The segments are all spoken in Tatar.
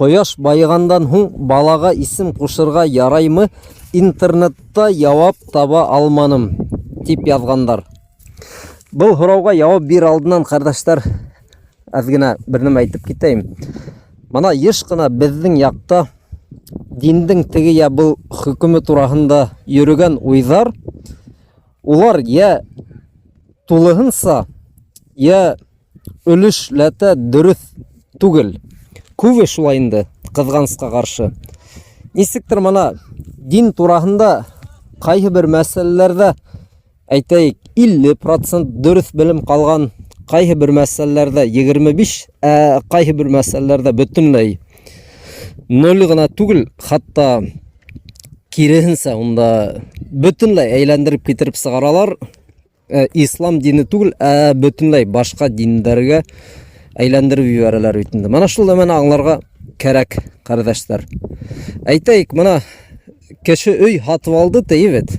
Кояш байыгандан һуң балага исем кушырга яраймы? Интернетта явап таба алманым дип язгандар. Бұл һорауга явап бир алдынан кардашлар, аз гына бер нәмә әйтеп китәйем. Мана еш кына безнең якта диндең теге я бұл хөкеме турасында йөргән уйҙар, улар я тулыһынса, я өлөшләтә дөрес түгел. Күбе шулай инде, кызганычка каршы. Нисектер мана дин турасында кайһы бер мәсьәләләрдә әйтәйек 50% дөрес белем калган, кайһы бер мәсьәләләрдә 25, кайһы бер мәсьәләләрдә бөтенләй 0 гына түгел, хатта киресенчә унда бөтенләй әйләндереп китереп сыгаралар. Ислам дине түгел, бөтенләй башка диндәргә әйләндереп җибәрәләр бит инде. Мана шул мәне аңларга кирәк, кардашлар. Әйтәйек, мана кеше өй һатып алды тәйбет.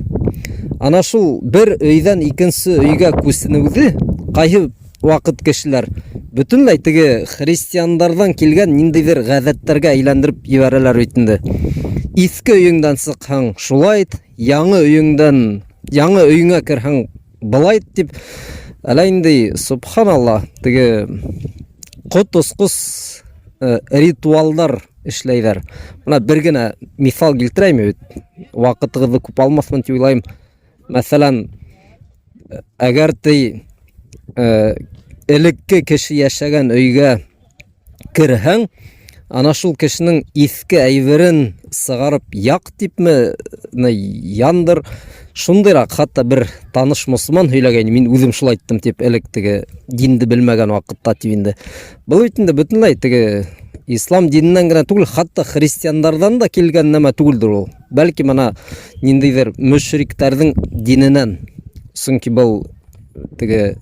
Ана шул бер өйдән икенче өйгә күченүде кайһы вакыт кешеләр бөтенләй теге христиандардан килгән ниндидер гадәттәргә әйләндереп җибәрәләр бит инде. Иске өеңдән сыкһаң шулай, яңа өеңә керһәң былай дип, әле инде субханаллах, теге котускус ритуалдар эшләйләр. Мына бер генә мисал килтерәйем бит. Вакытыгызны күп алмасмын дип уйлайм. Мәсәлән, әгәр ти элекке кеше яшәгән өйгә керһәң, ана шул кешенең иске әйберен сыгарып як дипме, яндыр, шундыйрак хатта бер таныш мусулман һөйләгән, мин үзем шулай айттым дип, электеге динде белмәгән вакытта дип инде. Бу бит инде бөтенләй теге ислам диненнән генә түгел, хатта христиандардан да килгән нәмә түгелдер ул. Бәлки мана ниндидер мөшрикләрнең диненнән. Чөнки бу теге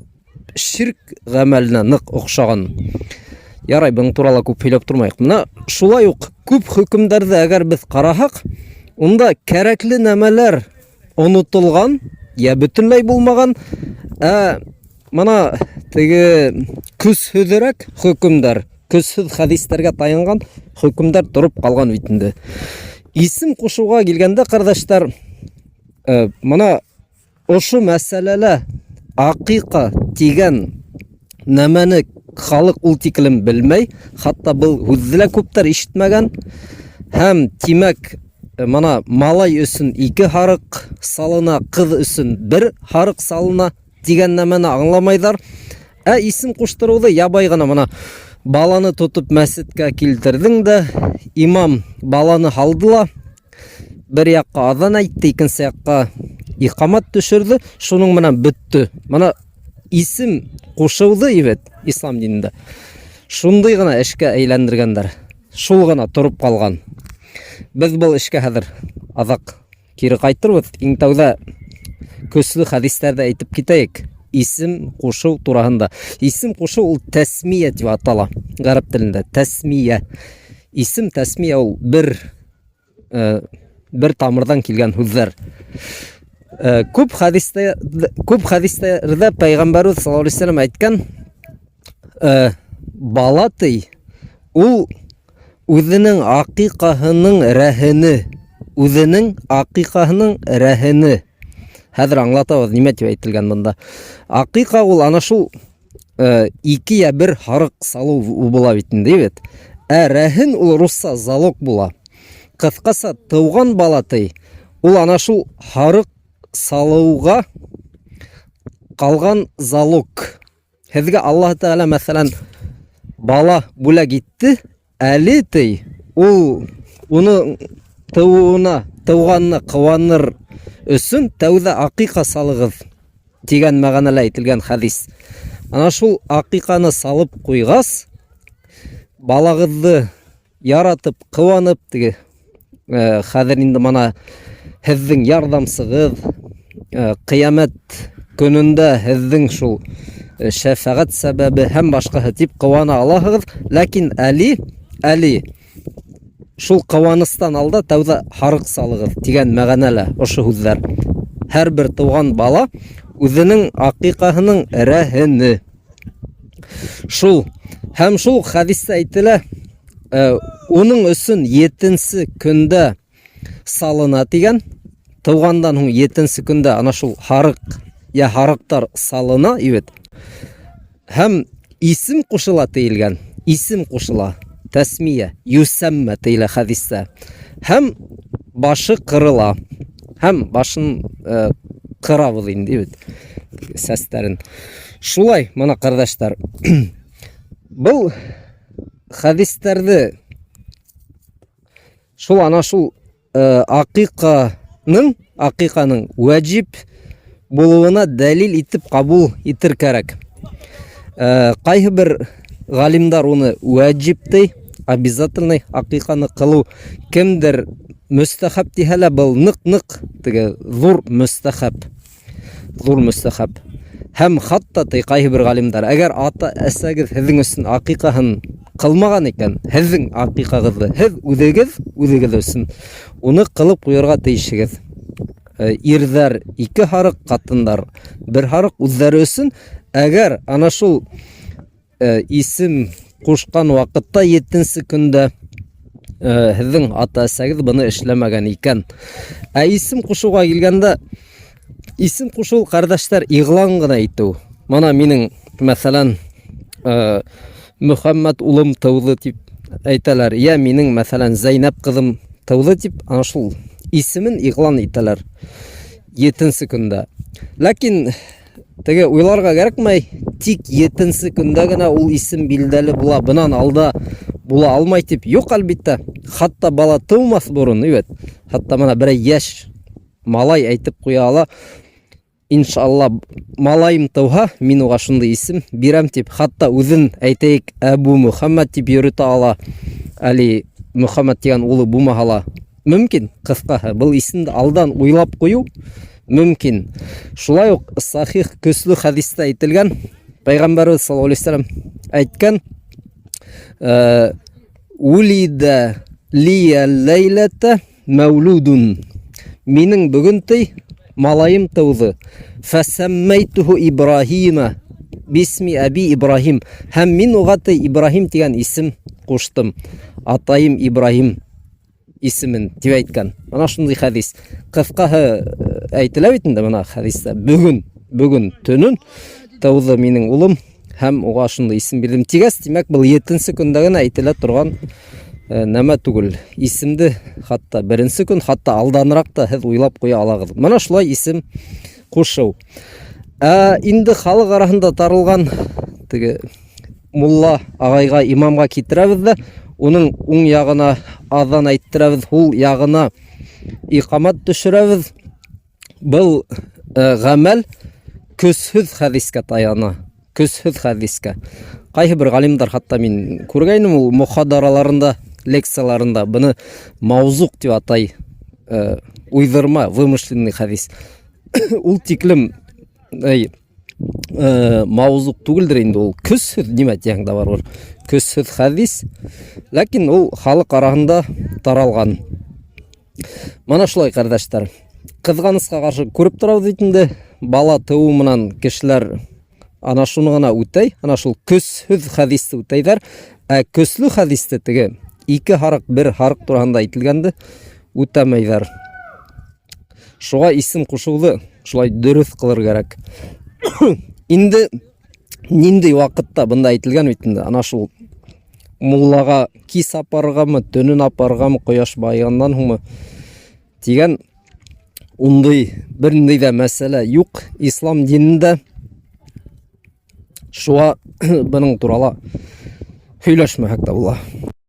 ширк гамәленә нык охшаган. Ярай, бу турала күп һөйләп тормайык. Менә шулай ук күп хөкемнәрдә әгәр без караһак, унда кирәкле нәмәләр онытылган, я бөтенләй булмаган, мана теге көсһүзрәк хөкемнәр, көсһүз хадисләргә таянган хөкемнәр торып калган бит инде. Исем кушуга килгәндә, кардашлар, мана ошы мәсьәләлә акыйка тигән нәмәне халык ул тиклем белмәй, хатта был һүзлә күптәр ишетмәгән, һәм тимәк, мана малай өсөн 2 харык салына, кыз өсөн 1 харык салына дигән нәмәне аңламайдар. Исем куштыруды ябай гына мана баланы тотып мәсҗидкә килтердең дә, имам баланы халдыла, бер якка азан әйтте, икенче якка иқамат төшерде, шуның менән бетте. Мана исем кушылды ибет ислам динендә. Шундый гына эшкә әйләндергәннәр. Шул гына торып калган. Без бу эшкә хәзер азак кире кайтырбыз. Иң тәүдә көсле хадисләрдә әйтеп китәйек. Исем кушу турасында. Исем кушу ул тәсмия дип атала. Гарәп телендә тәсмия. Исем тәсмия ул бер тамырдан килгән һүзләр. Күп хадисләрдә Пәйгамбәрбез саллаллаһу алейһи ва саллям әйткән, бала ти ул үзенең акыйкаһының рәһене. Хәзер аңлатабыз, нимә дип әйтелгән монда. Акыйка ул ана шул 2 я 1 харык салу була бит инде бит. Рәһен ул русса залог була. Кыскасы, туган бала ти ул ана шул харык салуга калган залог. Һезгә Аллаһ Тәгалә мәсәлән бала бүләк итте, әле ти ул уны туганны кыланыр өсөн тәүдә акыйка салыгыз дигән мәгънәлә әйтелгән хадис. Ана шул акыйканы салып куйгас, балагызны яратып, кыланып теге хәзер инде мана һезнең ярдәмсыгыз, кыямәт көнендә һезнең шул шәфәгать сәбәбе һәм башкаһы дип кылана алаһыгыз, ләкин әли шул кыланыстан алда тәүдә харык салыгыз дигән мәгънәлә ошо һүзләр. Һәр бер туган бала үзенең акыйкаһының рәһене. Шул һәм шул хадистә әйтелә, Оның өсін 7-сі күндә салына тигән. Туғандан һуң 7-сі күндә ана шул харык я харыктар салына, ибет. Һәм исем кушыла тиелгән. Исем кушыла. Тәсмия, юсәммә тиелә хәдистә. Һәм башы кырыла. Һәм башын кырабыз инде, ибет. Сәстәрен. Шулай, мына кардәшләр. Бұл хәдистәрде шул ана шул ақиқаның вәҗип булуына дәлил итеп кабул итер кирәк. Кайһы бер галимдар уны вәҗип ди, обязательный ақиқаны кылу, кемдер мустахаб диһәлә, был нык теге зур мустахаб. Һәм хатта кайһы бер галимдар, әгәр ата-әсәгез һезнең өчен ақиқаһын кылмаган икән, һезнең ақиқагызды һез үзегез өчен уны кылып куярга тиешсез. Ирҙәр 2 харык, катындар 1 харык үзләре өчен. Әгәр ана шул исем кушкан вакытта 7-нче көндә һезнең ата-әсәгез буны эшләмәгән икән. Исем кушуга килгәндә, исем кушул кардәшләр иглан гына әйтү. Мана минең, мәсәлән, Мөхәммәд улым тыуды дип әйтәләр. Я минең, мәсәлән, Зәйнәп кызым тыуды дип, ана шул исемен иглан итәләр 7-нче көндә. Ләкин теге уйларга кирәкмәй, тик 7-нче көндә генә ул исем билдәле була, бынан алда була алмай дип. Юк, әлбиттә. Хатта бала тумас бурын, ибет. Хатта мана бер яшь малай әйтеп куя ала. Иншалла, малайым тауха, мин уға шундай исем бирәм дип, хатта үзен әйтәйек, Әбу Мөхәммәд дип йөрөтә ала. Али Мөхәммәд дигән улы булмаһа, мөмкин, кыскаһы, был исемде алдан уйлап кую мөмкин. Шулай ук сахих көсле хадистә әйтелгән, Пәйгамбәрбез саллаллаһу алейһи ва саллям әйткән, улида лия лейлата мәулудун. Минең бүген малайым тыуды. Фәсәммәйтуху Ибрахима бисми Аби Ибрахим. Һәм мин уга Ибрахим дигән исем куштым. Атайым Ибрахим исемен дип әйткән. Ана шундый хадис. Кыскаһы әйтелә бит инде мына хадистә. Бүген төнөн тыуды минең улым һәм уга шундый исем бирдем. Тигәс, димәк, бу 7-нче көндә генә әйтелә торган нәмә түгел. Исемде хатта 1-нче көн, хатта алданрак та һез уйлап куя алагыз. Мана шулай исем кушыу. Инде халык арасында таралган теге мулла агайга, имамга китерәбез дә, уның уң ягына азан әйттерәбез, ул ягына иқамат төшерәбез. Был гамәл көсһез хадискә таяна. Көсһез хадискә. Кайһы бер галимдар, хатта мин күргәйнем, ул мухадараларында, лекцияларында буны маузук дип атай, уйдырма, вымышленный хадис. Ул тиклем маузук түгелдер инде, ул көсһез нимә дигәндә бар. Көсһез хадис, ләкин ул халык арасында таралган. Мана шулай, кардәшләр. Кызганыска каршы күреп торабыз бит инде, бала туу менән кешеләр ана шуны гына үтәй, ана шул көсһез хадисте үтәйдәр. Көсле хадисте теге 2 харык, 1 харык турында әйтелгәнде үтәмәйдәр. Шуга исем кушуды шулай дөрес кылыр кирәк. Инде ниндәй вакытта бунда әйтелгән бит инде, ана шул муллага кис апаргамы, төнен апаргамы, кояш байганнан һуңмы дигән ундый бернинди дә мәсьәлә юк ислам динендә. Шуға бұның турала сөйләшмәһәк тә була.